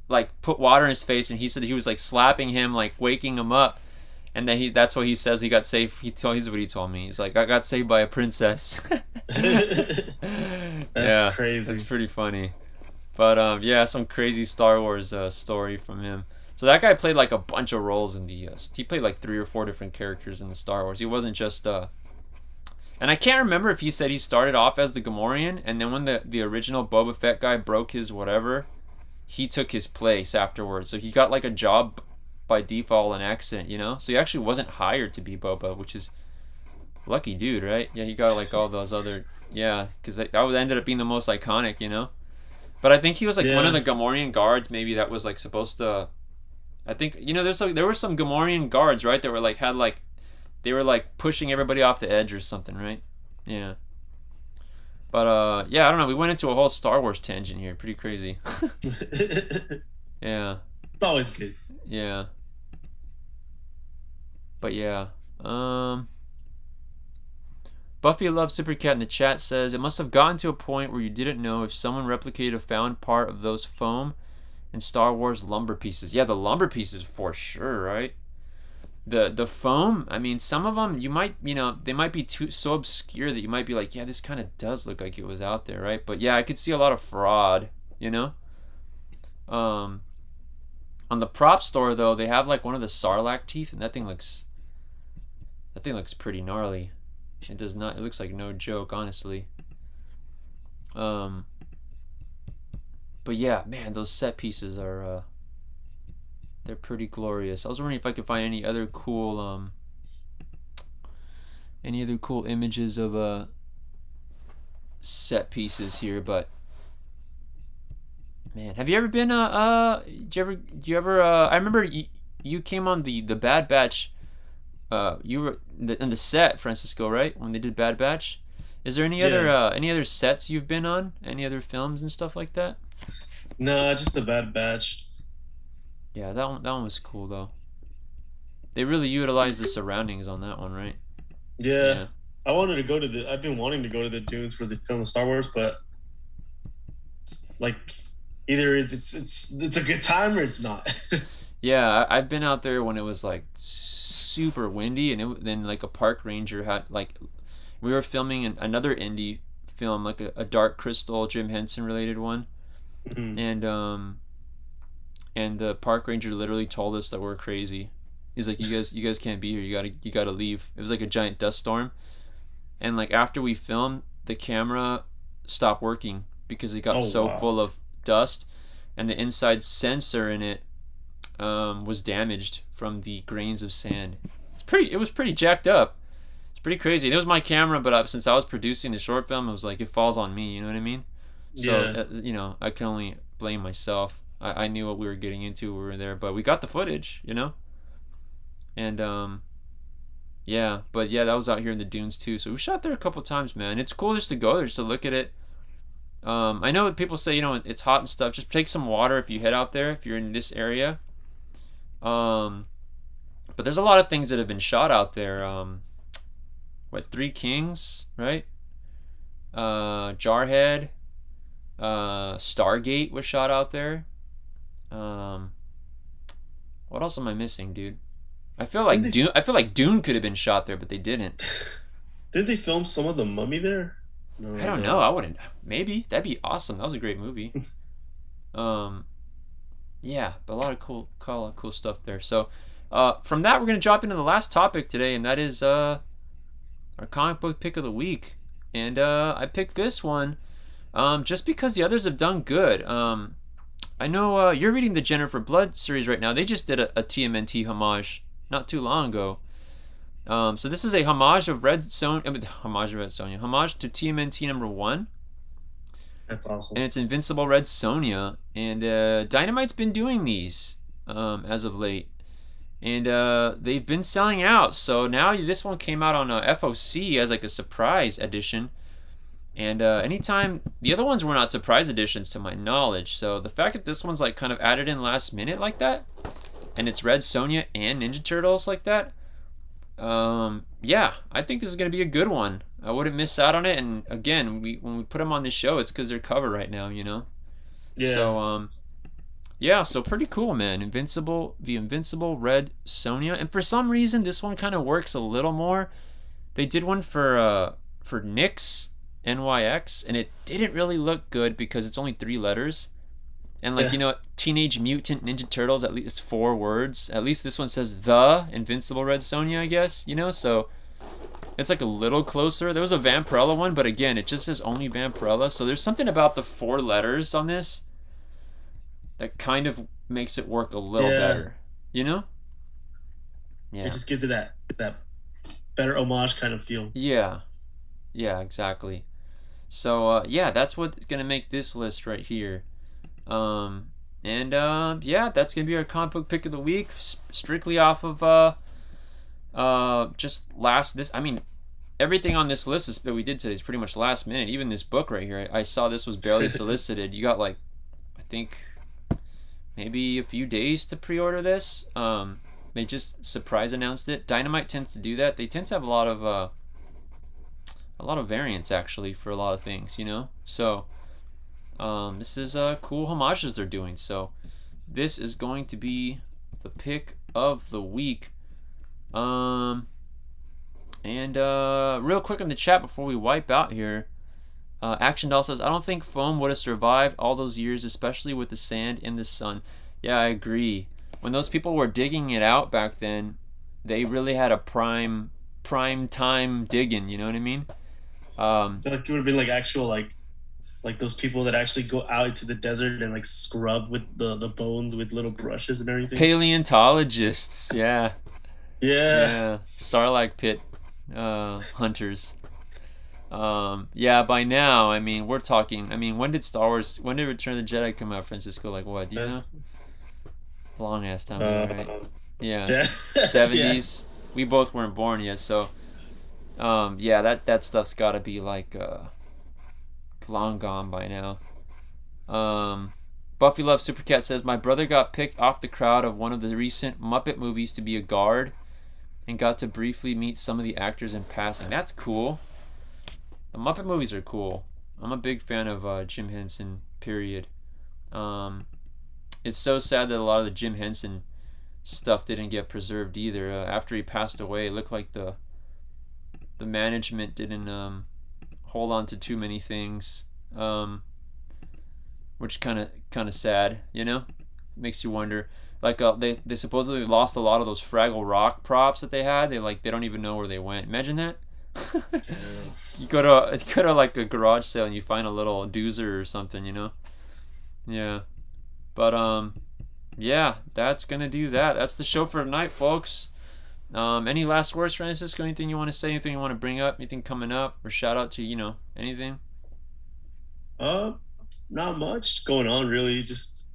[SPEAKER 1] put water in his face, and he said he was like slapping him, like waking him up. And then that's what he says, he got saved. He's what he told me. He's like, I got saved by a princess.
[SPEAKER 2] That's crazy.
[SPEAKER 1] That's pretty funny. But yeah, some crazy Star Wars story from him. So that guy played like a bunch of roles in the. He played like 3 or 4 different characters in the Star Wars. He wasn't just. And I can't remember if he said he started off as the Gamorrean, and then when the original Boba Fett guy broke his whatever, he took his place afterwards. So he got like a job by default an accident, you know? So he actually wasn't hired to be Boba, which is lucky dude, right? Yeah, he got like all those other, yeah, because that ended up being the most iconic, you know? But I think he was like one of the Gamorrean guards, maybe that was like supposed to, I think, you know, there were some Gamorrean guards, right? That were like, they were like pushing everybody off the edge or something, right? Yeah. But yeah, I don't know, we went into a whole Star Wars tangent here, pretty crazy. Yeah.
[SPEAKER 2] It's always good.
[SPEAKER 1] Yeah. But yeah, Buffy Love Super Cat in the chat says, it must have gotten to a point where you didn't know if someone replicated a found part of those foam and Star Wars lumber pieces. Yeah, the lumber pieces for sure, right? The foam, I mean, some of them you might, you know, they might be so obscure that you might be like, yeah, this kind of does look like it was out there, right? But yeah, I could see a lot of fraud, you know. On the prop store though, they have like one of the Sarlacc teeth, and that thing looks pretty gnarly. It does not. It looks like no joke, honestly. But yeah, man, those set pieces are they're pretty glorious. I was wondering if I could find any other cool images of set pieces here, but man, have you ever been do you ever I remember you came on the Bad Batch, you were in the set, Francisco, right, when they did Bad Batch. Is there any other sets you've been on, any other films and stuff like that?
[SPEAKER 2] No, just the Bad Batch.
[SPEAKER 1] Yeah, that one was cool though. They really utilized the surroundings on that one, right?
[SPEAKER 2] Yeah. I've been wanting to go to the dunes for the film Star Wars, but like either it's a good time or it's not.
[SPEAKER 1] Yeah, I've been out there when it was like super windy, and then like a park ranger had like, we were filming another indie film, like a Dark Crystal Jim Henson related one, and and the park ranger literally told us that we're crazy. He's like, you guys can't be here. You gotta leave. It was like a giant dust storm, and like after we filmed, the camera stopped working because it got
[SPEAKER 2] Oh
[SPEAKER 1] so
[SPEAKER 2] wow.
[SPEAKER 1] full of dust, and the inside sensor in it was damaged from the grains of sand. It was pretty jacked up. It's pretty crazy. And it was my camera, but since I was producing the short film, it was like it falls on me. You know what I mean? So
[SPEAKER 2] Yeah.
[SPEAKER 1] I can only blame myself. I knew what we were getting into. We were there, but we got the footage. And yeah, but yeah, that was out here in the dunes too. So we shot there a couple times, man. It's cool just to go there, just to look at it. I know people say it's hot and stuff. Just take some water if you head out there if you're in this area. Um, but there's a lot of things that have been shot out there. What, Three Kings, right? Jarhead, Stargate was shot out there. Um, what else am I missing, dude? I feel
[SPEAKER 2] Didn't
[SPEAKER 1] like
[SPEAKER 2] they
[SPEAKER 1] Dune. I feel like Dune could have been shot there, but they didn't.
[SPEAKER 2] did they film some of the Mummy there?
[SPEAKER 1] I
[SPEAKER 2] No,
[SPEAKER 1] don't know.
[SPEAKER 2] no.
[SPEAKER 1] I wouldn't. Maybe that'd be awesome. That was a great movie. Um, yeah, but a lot of cool stuff there. So, from that, we're gonna drop into the last topic today, and that is our comic book pick of the week. And I picked this one just because the others have done good. I know you're reading the Jennifer Blood series right now. They just did a TMNT homage not too long ago. So this is a homage of Red Sonja. I mean, homage of Red Sonja. Homage to TMNT #1,
[SPEAKER 2] That's
[SPEAKER 1] and
[SPEAKER 2] awesome.
[SPEAKER 1] it's Invincible Red Sonja. And Dynamite's been doing these as of late, and they've been selling out. So now this one came out on FOC as like a surprise edition. And anytime the other ones were not surprise editions to my knowledge, so the fact that this one's like kind of added in last minute like that, and it's Red Sonja and Ninja Turtles like that, yeah, I think this is gonna be a good one. I wouldn't miss out on it. And again, when we put them on this show, it's because they're cover right now.
[SPEAKER 2] Yeah.
[SPEAKER 1] So yeah, so pretty cool, man. The Invincible Red Sonja, and for some reason, this one kind of works a little more. They did one for Nyx, NYX, and it didn't really look good because it's only 3 letters. And like
[SPEAKER 2] Yeah.
[SPEAKER 1] Teenage Mutant Ninja Turtles, at least 4 words. At least this one says the Invincible Red Sonja, I guess. So it's like a little closer. There was a Vampirella one, but again, it just says only Vampirella. So there's something about the 4 letters on this that kind of makes it work a little
[SPEAKER 2] Yeah.
[SPEAKER 1] better. You know?
[SPEAKER 2] It
[SPEAKER 1] Yeah.
[SPEAKER 2] just gives it that better homage kind of feel.
[SPEAKER 1] Yeah. Yeah, exactly. So yeah, that's what's gonna make this list right here. And yeah, that's gonna be our comic book pick of the week, strictly off of just last this. I mean, everything on this list that we did today is pretty much last minute. Even this book right here, I saw this was barely solicited. You got like, I think maybe a few days to pre-order this. They just surprise announced it. Dynamite tends to do that. They tend to have a lot of variants actually for a lot of things. So this is cool homages they're doing. So this is going to be the pick of the week. And real quick in the chat before we wipe out here, Action Doll says, I don't think foam would have survived all those years, especially with the sand in the sun. Yeah, I agree. When those people were digging it out back then, they really had a prime time digging, you know what I mean?
[SPEAKER 2] I feel like it would have been like actual like those people that actually go out into the desert and like scrub with the bones with little brushes and everything.
[SPEAKER 1] Paleontologists, yeah.
[SPEAKER 2] Yeah.
[SPEAKER 1] Yeah. Sarlacc pit hunters. Yeah, by now, I mean, we're talking. I mean, when did Return of the Jedi come out, Francisco? Like, what? Do you know?
[SPEAKER 2] That's
[SPEAKER 1] Long ass time ago, right?
[SPEAKER 2] uh,
[SPEAKER 1] Yeah.
[SPEAKER 2] yeah. Yeah.
[SPEAKER 1] 70s. We both weren't born yet, so yeah, that stuff's got to be like long gone by now. Buffy Love Supercat says, my brother got picked off the crowd of one of the recent Muppet movies to be a guard and got to briefly meet some of the actors in passing. That's cool. The Muppet movies are cool. I'm a big fan of Jim Henson, period. It's so sad that a lot of the Jim Henson stuff didn't get preserved either. After he passed away, it looked like the management didn't hold on to too many things, which kind of sad. makes you wonder. Like they supposedly lost a lot of those Fraggle Rock props that they had. They don't even know where they went. Imagine that.
[SPEAKER 2] Damn.
[SPEAKER 1] You go to like a garage sale and you find a little doozer or something, Yeah. But yeah, that's gonna do that. That's the show for tonight, folks. Any last words, Francisco? Anything you want to say? Anything you want to bring up? Anything coming up? Or shout out to, anything?
[SPEAKER 2] Uh, Not much going on really. Just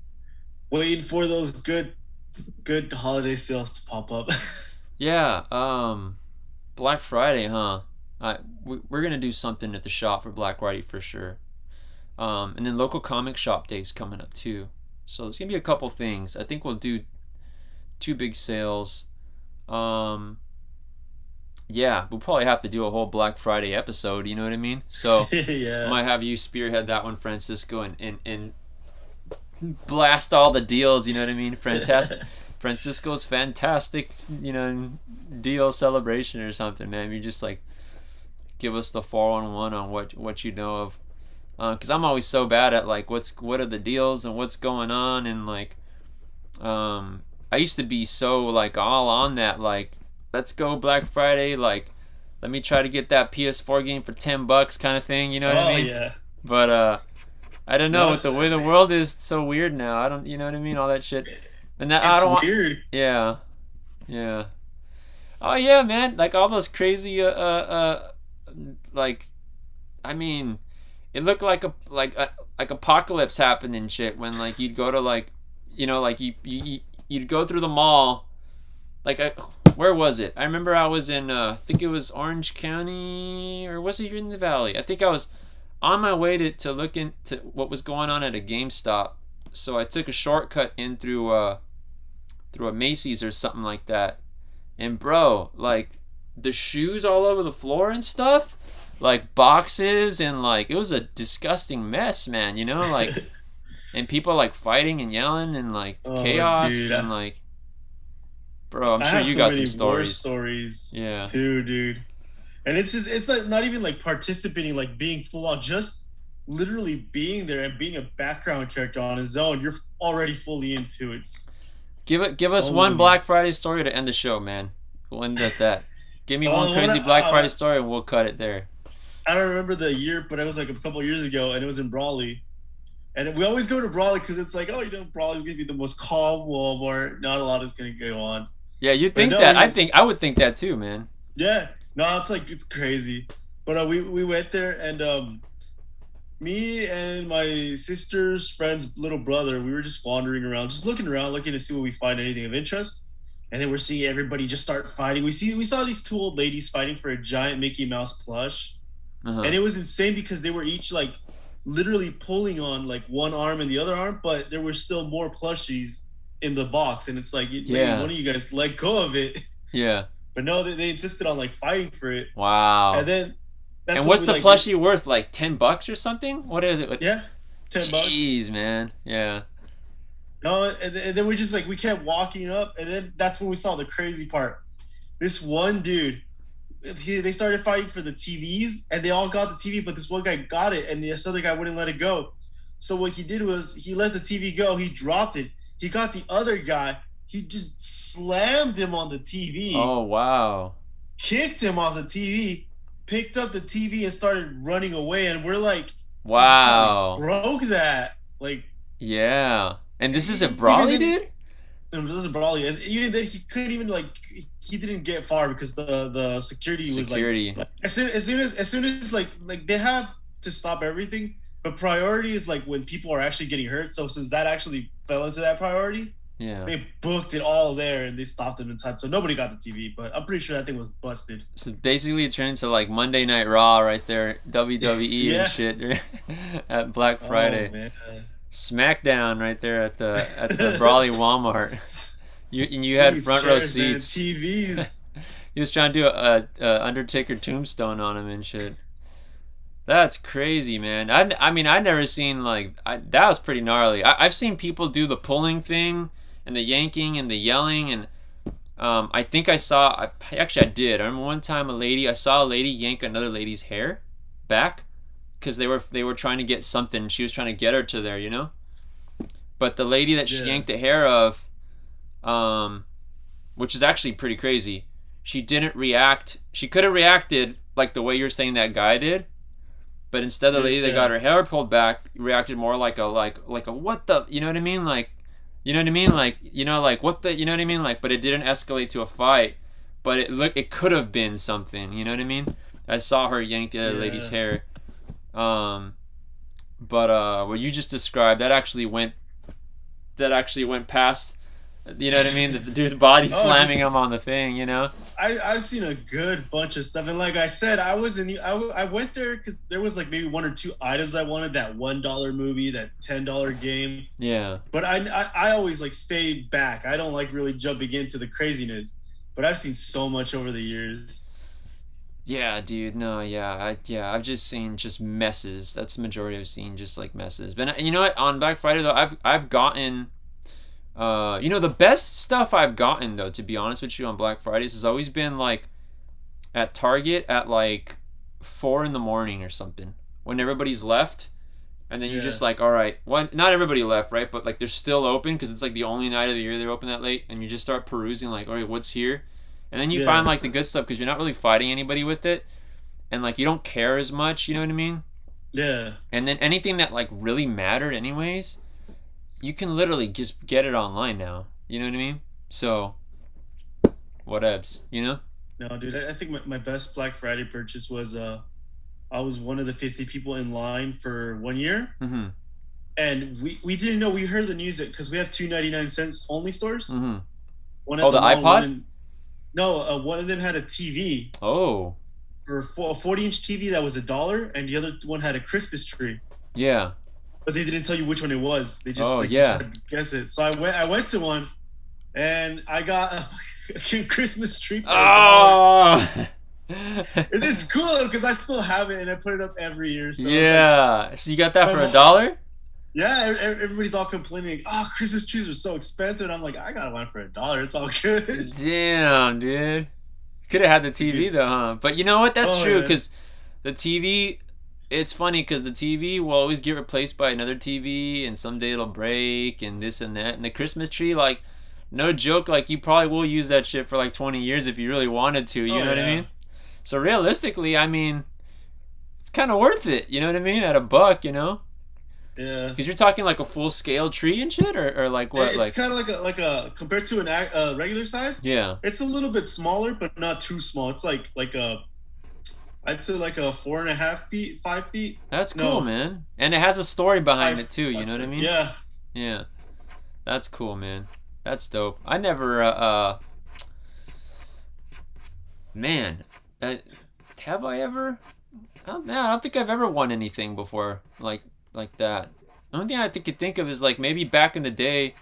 [SPEAKER 2] waiting for those good holiday sales to pop up.
[SPEAKER 1] Yeah, Black Friday, huh? We're gonna do something at the shop for Black Friday for sure. And then local comic shop days coming up too. So there's gonna be a couple things. I think we'll do two big sales. Um, yeah, we'll probably have to do a whole Black Friday episode. You know what I mean? So I
[SPEAKER 2] Yeah.
[SPEAKER 1] might have you spearhead that one, Francisco, and blast all the deals. You know what I mean? Fantastic. Francisco's fantastic, deal celebration or something, man. You just like give us the 411 on what you know of, because I'm always so bad at like what are the deals and what's going on, and like I used to be so like all on that, like let's go Black Friday, like let me try to get that PS4 game for $10 kind of thing, you know what I
[SPEAKER 2] Oh
[SPEAKER 1] mean?
[SPEAKER 2] yeah.
[SPEAKER 1] But I don't know,
[SPEAKER 2] No,
[SPEAKER 1] with the way the world is so weird now. I don't, you know what I mean? All that shit, and that I
[SPEAKER 2] it's
[SPEAKER 1] don't want.
[SPEAKER 2] weird.
[SPEAKER 1] Yeah, yeah. Oh yeah, man! Like all those crazy, like, I mean, it looked like apocalypse happened and shit when like you'd go to like, like you'd go through the mall, like where was it? I remember I was in, I think it was Orange County, or was it here in the Valley? I think I was on my way to look into what was going on at a GameStop, so I took a shortcut in through a Macy's or something like that. And bro, like the shoes all over the floor and stuff, like boxes, and like it was a disgusting mess, man. Like, and people like fighting and yelling and like
[SPEAKER 2] Oh,
[SPEAKER 1] chaos
[SPEAKER 2] dude,
[SPEAKER 1] and like, bro, I'm
[SPEAKER 2] I
[SPEAKER 1] sure
[SPEAKER 2] have
[SPEAKER 1] you
[SPEAKER 2] so
[SPEAKER 1] got some
[SPEAKER 2] many war
[SPEAKER 1] stories.
[SPEAKER 2] stories
[SPEAKER 1] Yeah.
[SPEAKER 2] too, dude. And it's like not even like participating, like being full on, just literally being there and being a background character on his own. You're already fully into it. It's
[SPEAKER 1] Give us
[SPEAKER 2] so
[SPEAKER 1] one
[SPEAKER 2] many.
[SPEAKER 1] Black Friday story to end the show, man. We'll end it at that. Give me one
[SPEAKER 2] When
[SPEAKER 1] crazy Black Friday story and we'll cut it there.
[SPEAKER 2] I don't remember the year, but it was like a couple years ago, and it was in Brawley. And we always go to Brawley because it's like, oh, Brawley's gonna be the most calm Walmart. Not a lot is gonna go on.
[SPEAKER 1] Yeah, you
[SPEAKER 2] But
[SPEAKER 1] think
[SPEAKER 2] no,
[SPEAKER 1] that?
[SPEAKER 2] it was
[SPEAKER 1] I would think that too, man.
[SPEAKER 2] yeah. No, it's like it's crazy. But we went there, and me and my sister's friend's little brother, we were just wandering around, just looking around, looking to see what we find anything of interest. And then we're seeing everybody just start fighting. We saw these two old ladies fighting for a giant Mickey Mouse plush,
[SPEAKER 1] Uh huh.
[SPEAKER 2] and it was insane because they were each like literally pulling on like one arm and the other arm, but there were still more plushies in the box, and it's like maybe
[SPEAKER 1] Yeah.
[SPEAKER 2] one of you guys let go of it,
[SPEAKER 1] Yeah.
[SPEAKER 2] but no, they insisted on like fighting for it, and
[SPEAKER 1] Wow.
[SPEAKER 2] then that's
[SPEAKER 1] And
[SPEAKER 2] when
[SPEAKER 1] what's
[SPEAKER 2] we
[SPEAKER 1] the
[SPEAKER 2] like
[SPEAKER 1] plushie worth? Like $10 or something? What is it?
[SPEAKER 2] yeah, $10.
[SPEAKER 1] Jeez, man. Yeah.
[SPEAKER 2] No, and then we just like we kept walking up, and then that's when we saw the crazy part. This one dude, they started fighting for the TVs, and they all got the TV, but this one guy got it, and this other guy wouldn't let it go. So what he did was he let the TV go, he dropped it, he got the other guy, he just slammed him on the TV,
[SPEAKER 1] Oh wow.
[SPEAKER 2] kicked him off the TV, picked up the TV, and started running away. And we're like, dude, you probably
[SPEAKER 1] Wow.
[SPEAKER 2] broke that, like.
[SPEAKER 1] Yeah. And this is a
[SPEAKER 2] Even
[SPEAKER 1] Brawley,
[SPEAKER 2] then,
[SPEAKER 1] dude?
[SPEAKER 2] it was Brawley, and even then he couldn't even like he didn't get far because the security was
[SPEAKER 1] Security.
[SPEAKER 2] like as soon as like they have to stop everything, but priority is like when people are actually getting hurt. So since that actually fell into that priority,
[SPEAKER 1] Yeah.
[SPEAKER 2] they booked it all there and they stopped it in time. So nobody got the TV, but I'm pretty sure that thing was busted.
[SPEAKER 1] So basically it turned into like Monday Night Raw right there. WWE and
[SPEAKER 2] Yeah.
[SPEAKER 1] shit at Black
[SPEAKER 2] Oh
[SPEAKER 1] Friday.
[SPEAKER 2] man.
[SPEAKER 1] SmackDown right there at the Brawley Walmart. You had
[SPEAKER 2] These
[SPEAKER 1] front row
[SPEAKER 2] chairs, man,
[SPEAKER 1] seats.
[SPEAKER 2] TVs.
[SPEAKER 1] He was trying to do a Undertaker tombstone on him and shit. That's crazy, man. I mean, I'd never seen like that was pretty gnarly. I've seen people do the pulling thing and the yanking and the yelling, and I think I did. I remember one time I saw a lady yank another lady's hair back because they were trying to get something. She was trying to get her to there. but the lady that she
[SPEAKER 2] Yeah.
[SPEAKER 1] yanked the hair of, um, which is actually pretty crazy, she didn't react. She could have reacted like the way you're saying that guy did, but instead the lady that got
[SPEAKER 2] Yeah.
[SPEAKER 1] her hair pulled back reacted more like a what the, you know what I mean, like, you know what I mean, like, like what the, you know what I mean, like, but it didn't escalate to a fight, but it could have been something, you know what I mean. I saw her yank the other lady's
[SPEAKER 2] Yeah.
[SPEAKER 1] hair. um but what you just described, that actually went past, you know what I mean, the dude's body
[SPEAKER 2] Oh, dude,
[SPEAKER 1] slamming him on the thing,
[SPEAKER 2] I've seen a good bunch of stuff, and like I said, I was in the I went there because there was like maybe one or two items I wanted. That $1 movie, that $10 game.
[SPEAKER 1] Yeah.
[SPEAKER 2] But I always like stay back. I don't like really jumping into the craziness. But I've seen so much over the years.
[SPEAKER 1] Yeah, dude. No, I've just seen just messes. That's the majority I've seen, just like messes. But you know what? On Black Friday though, I've gotten, the best stuff I've gotten though, to be honest with you, on Black Fridays has always been like at Target at like 4 in the morning or something, when everybody's left, and then you're
[SPEAKER 2] Yeah,
[SPEAKER 1] just like, all right, one, not everybody left, right? But like they're still open because it's like the only night of the year they're open that late, and you just start perusing like, all right, what's here, and then you
[SPEAKER 2] yeah,
[SPEAKER 1] find like the good stuff because you're not really fighting anybody with it, and like you don't care as much, you know what I mean?
[SPEAKER 2] yeah.
[SPEAKER 1] And then anything that like really mattered anyways, you can literally just get it online now. You know what I mean? So whatevs, you know?
[SPEAKER 2] No, dude. I think my best Black Friday purchase was I was one of the 50 people in line for 1 year,
[SPEAKER 1] Mm-hmm.
[SPEAKER 2] and we didn't know. We heard the news because we have 2.99 cents only stores.
[SPEAKER 1] Mm-hmm.
[SPEAKER 2] One
[SPEAKER 1] Oh,
[SPEAKER 2] at
[SPEAKER 1] the
[SPEAKER 2] the mall, one
[SPEAKER 1] iPod?
[SPEAKER 2] in no. One of them had a TV
[SPEAKER 1] Oh.
[SPEAKER 2] for a 40-inch TV that was $1, and the other one had a Christmas tree.
[SPEAKER 1] Yeah.
[SPEAKER 2] But they didn't tell you which one it was. They just
[SPEAKER 1] Oh
[SPEAKER 2] like you just
[SPEAKER 1] yeah.
[SPEAKER 2] had to guess it. So I went to one, and I got a fucking Christmas tree for $1.
[SPEAKER 1] Oh.
[SPEAKER 2] It's cool because I still have it and I put it up every year. So it's like
[SPEAKER 1] Yeah. So you got that
[SPEAKER 2] my
[SPEAKER 1] for a
[SPEAKER 2] mom,
[SPEAKER 1] dollar?
[SPEAKER 2] yeah, everybody's all complaining. Oh, Christmas trees are so expensive. And I'm like, I got one for $1. It's all good.
[SPEAKER 1] Damn, dude. Could have had the TV
[SPEAKER 2] Dude.
[SPEAKER 1] though, huh? But you know what? That's
[SPEAKER 2] Oh
[SPEAKER 1] true
[SPEAKER 2] yeah.
[SPEAKER 1] because the TV. It's funny because the TV will always get replaced by another TV, and someday it'll break, and this and that. And the Christmas tree, like, no joke, like you probably will use that shit for like 20 years if you really wanted to. You
[SPEAKER 2] Oh
[SPEAKER 1] know what I
[SPEAKER 2] yeah.
[SPEAKER 1] mean? So realistically, I mean, it's kind of worth it. You know what I mean? At a buck,
[SPEAKER 2] Yeah.
[SPEAKER 1] because you're talking like a full scale tree and shit, or like what,
[SPEAKER 2] It's
[SPEAKER 1] like,
[SPEAKER 2] kind of like a compared to an regular size.
[SPEAKER 1] yeah.
[SPEAKER 2] It's a little bit smaller, but not too small. It's like a I'd say like a 4.5 feet, 5 feet.
[SPEAKER 1] That's cool,
[SPEAKER 2] No,
[SPEAKER 1] man. And it has a story behind
[SPEAKER 2] five,
[SPEAKER 1] it too. You
[SPEAKER 2] five
[SPEAKER 1] know what I
[SPEAKER 2] foot.
[SPEAKER 1] mean?
[SPEAKER 2] Yeah.
[SPEAKER 1] Yeah, that's cool, man. That's dope. I never, man, uh, have I ever? I don't think I've ever won anything before, like that. The only thing I could think of is like maybe back in the day.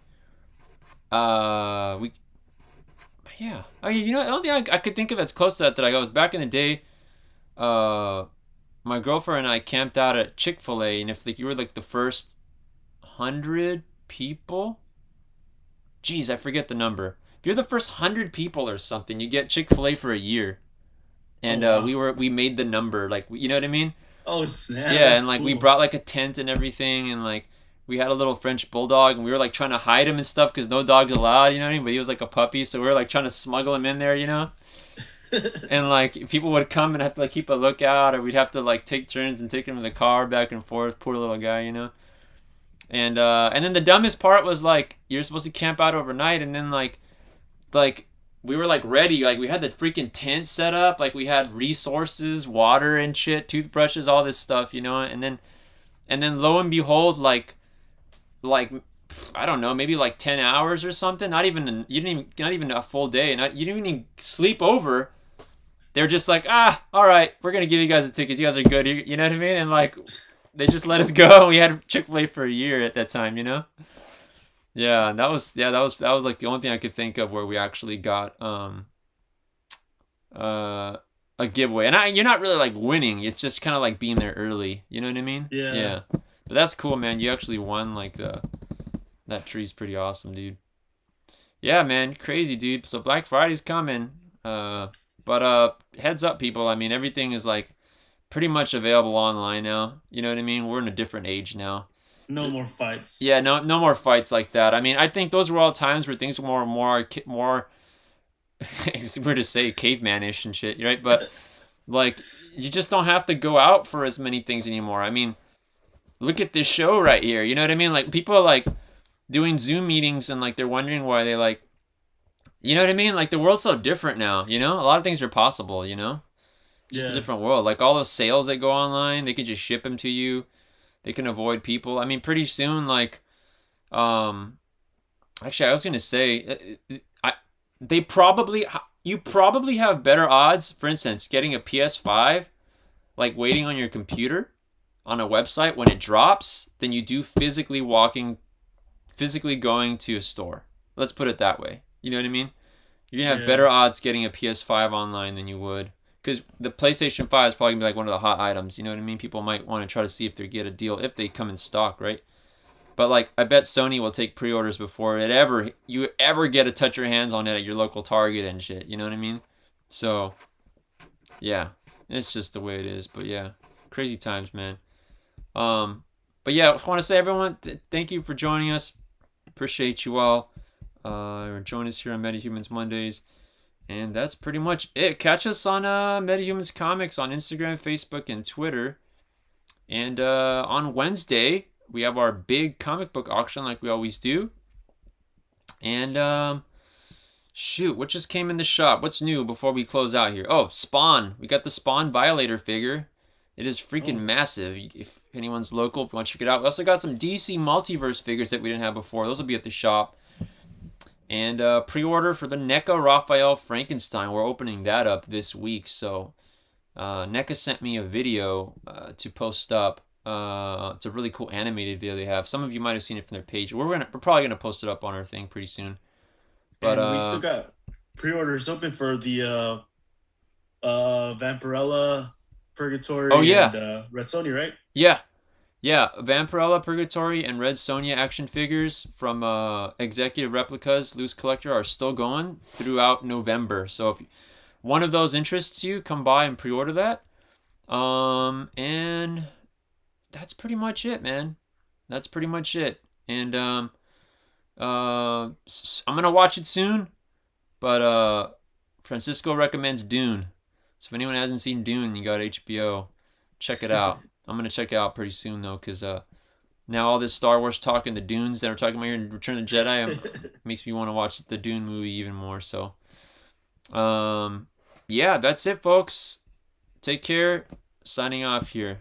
[SPEAKER 1] We, yeah. Oh, yeah. The only thing I could think of that's close to that I was back in the day. Uh, my girlfriend and I camped out at Chick-fil-A, and if like you were like the first 100 people, geez, I forget the number. If you're the first 100 people or something, you get Chick-fil-A for a year.
[SPEAKER 2] Oh
[SPEAKER 1] And
[SPEAKER 2] wow.
[SPEAKER 1] we made the number, like, you know what I mean?
[SPEAKER 2] Oh snap.
[SPEAKER 1] Yeah,
[SPEAKER 2] That's
[SPEAKER 1] and like we
[SPEAKER 2] cool.
[SPEAKER 1] brought like a tent and everything, and like we had a little French bulldog, and we were like trying to hide him and stuff because no dogs allowed, you know what I mean? But he was like a puppy, so we were like trying to smuggle him in there. And like people would come and have to like keep a lookout, or we'd have to like take turns and take him in the car back and forth. Poor little guy. And then the dumbest part was like you're supposed to camp out overnight, and then like we were like ready, like we had the freaking tent set up, like we had resources, water and shit, toothbrushes, all this stuff. And then lo and behold, like I don't know, maybe like 10 hours or something, you didn't even, not even a full day, you didn't even sleep over. They're just like, all right, we're gonna give you guys a ticket, you guys are good, you know what I mean? And like they just let us go. We had Chick-fil-A for a year at that time. Yeah, that was like the only thing I could think of where we actually got uh a giveaway. And you're not really like winning. It's just kind of like being there early. You know what I mean?
[SPEAKER 2] Yeah.
[SPEAKER 1] Yeah. But that's cool, man. You actually won like that tree's pretty awesome, dude. Yeah, man, crazy, dude. So Black Friday's coming. But heads up, people. I mean, everything is like pretty much available online now. You know what I mean? We're in a different age now.
[SPEAKER 2] No more fights.
[SPEAKER 1] Yeah, no more fights like that. I mean, I think those were all times where things were more it's weird to say cavemanish and shit, right? But like you just don't have to go out for as many things anymore. I mean, look at this show right here. You know what I mean? Like people are like doing Zoom meetings and like they're wondering why they like you know what I mean? Like the world's so different now, you know? A lot of things are possible, you know? Just a
[SPEAKER 2] Yeah,
[SPEAKER 1] different world. Like all those sales that go online, they could just ship them to you. They can avoid people. I mean, pretty soon like um actually I was going to say I they probably you probably have better odds, for instance, getting a PS5 like waiting on your computer on a website when it drops than you do physically going to a store. Let's put it that way. You know what I mean? You're gonna have
[SPEAKER 2] yeah,
[SPEAKER 1] better odds getting a PS5 online than you would because the PlayStation 5 is probably gonna be like one of the hot items. You know what I mean? People might want to try to see if they get a deal if they come in stock, right? But like, I bet Sony will take pre-orders before you ever get to touch your hands on it at your local Target and shit. You know what I mean? So yeah, it's just the way it is. But yeah, crazy times, man. Um, but yeah, I want to say everyone, thank you for joining us. Appreciate you all. Join us here on Metahumans Mondays. And that's pretty much it. Catch us on Metahumans Comics on Instagram, Facebook, and Twitter. And on Wednesday, we have our big comic book auction like we always do. And shoot, what just came in the shop? What's new before we close out here? Oh, Spawn. We got the Spawn Violator figure. It is freaking
[SPEAKER 2] oh,
[SPEAKER 1] massive. If anyone's local, if you want to check it out. We also got some DC Multiverse figures that we didn't have before. Those will be at the shop. And pre-order for the NECA Raphael Frankenstein. We're opening that up this week. So NECA sent me a video to post up. It's a really cool animated video they have. Some of you might have seen it from their page. We're probably gonna post it up on our thing pretty soon. But
[SPEAKER 2] and we still got pre-orders open for the Vampirella,
[SPEAKER 1] oh
[SPEAKER 2] Purgatory,
[SPEAKER 1] yeah,
[SPEAKER 2] and Red Sonja, right?
[SPEAKER 1] yeah, yeah. Vampirella, Purgatory, and Red Sonja action figures from Executive Replicas Loose Collector are still going throughout November. So if one of those interests you, come by and pre-order that. And that's pretty much it, man. That's pretty much it. And I'm gonna watch it soon, but Francisco recommends Dune. So if anyone hasn't seen Dune, you got HBO, check it out. I'm gonna check it out pretty soon though, cause now all this Star Wars talk and the Dunes that we're talking about here in Return of the Jedi makes me want to watch the Dune movie even more. So, yeah, that's it, folks. Take care. Signing off here.